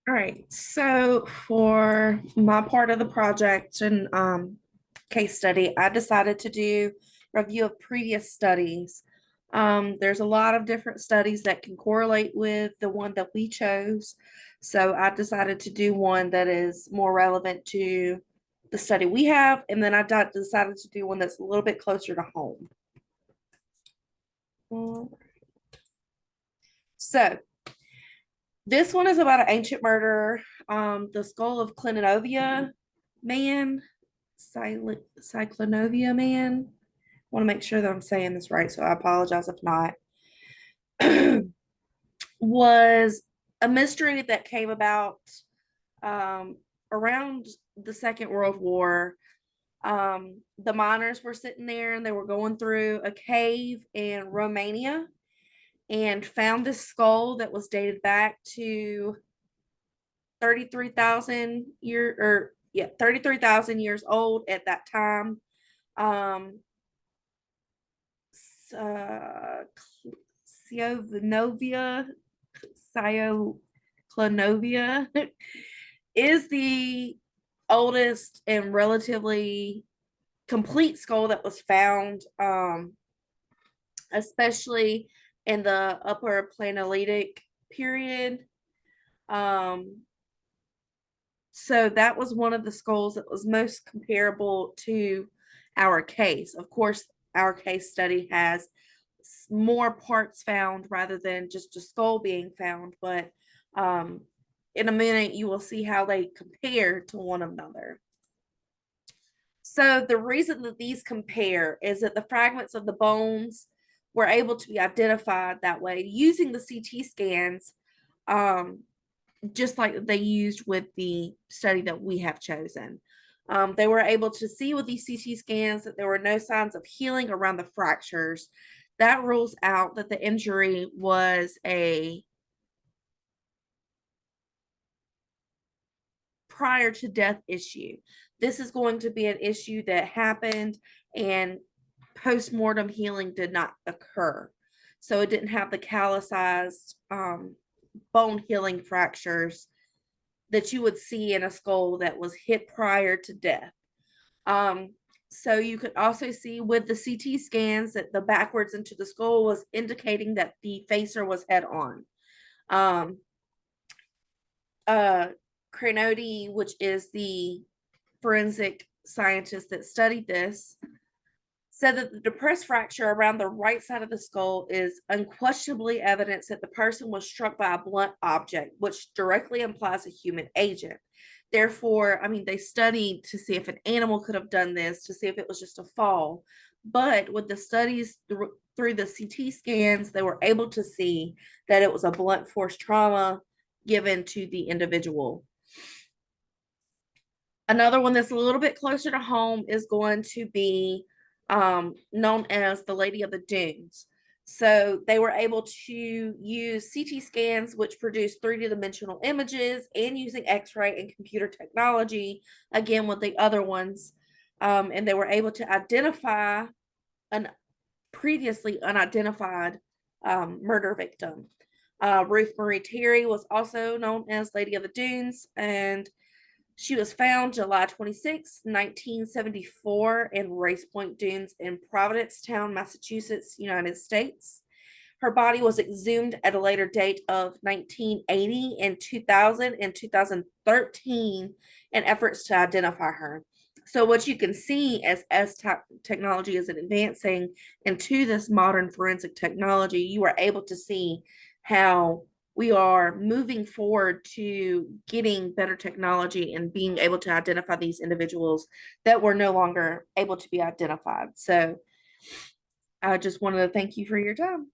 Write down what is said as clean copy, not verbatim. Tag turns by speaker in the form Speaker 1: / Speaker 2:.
Speaker 1: All right, so for my part of the project and case study, I decided to do review of previous studies. There's a lot of different studies that can correlate with the one that we chose. So I decided to do one that is more relevant to the study we have, and then decided to do one that's a little bit closer to home. So this one is about an ancient murder. The skull of Clinovia man, Cyclonovia man. Want to make sure that I'm saying this right, so I apologize if not. Was a mystery that came about um, around the Second World War. The miners were sitting there and they were going through a cave in Romania and found this skull that was dated back to 33,000 years old at that time. Um, uh, Cyclonovia, Cyclonovia is the oldest and relatively complete skull that was found, especially in the upper Paleolithic period. Um, so that was one of the skulls that was most comparable to our case. Of course, our case study has more parts found rather than just a skull being found, but um, in a minute you will see how they compare to one another. So the reason that these compare is that the fragments of the bones were able to be identified that way using the CT scans, um, just like they used with the study that we have chosen. They were able to see with these CT scans that there were no signs of healing around the fractures. That rules out that the injury was a prior to death issue. This is going to be an issue that happened and post-mortem healing did not occur. So it didn't have the callousized bone healing fractures that you would see in a skull that was hit prior to death. So you could also see with the CT scans that the backwards into the skull was indicating that the facer was head on. Um, uh, Cranodi, which is the forensic scientist that studied this, said that the depressed fracture around the right side of the skull is unquestionably evidence that the person was struck by a blunt object, which directly implies a human agent. Therefore, I mean, they studied to see if an animal could have done this, to see if it was just a fall. But with the studies through the CT scans, they were able to see that it was a blunt force trauma given to the individual. Another one that's a little bit closer to home is going to be known as the Lady of the Dunes. So they were able to use CT scans, which produce 3D-dimensional images, and using X-ray and computer technology, again with the other ones. And they were able to identify an previously unidentified murder victim. Ruth Marie Terry was also known as Lady of the Dunes, and she was found July 26, 1974, in Race Point Dunes in Provincetown, Massachusetts, United States. Her body was exhumed at a later date of 1980 and 2000 and 2013 in efforts to identify her. So what you can see as technology is advancing into this modern forensic technology, you are able to see how we are moving forward to getting better technology and being able to identify these individuals that were no longer able to be identified. So I just wanted to thank you for your time.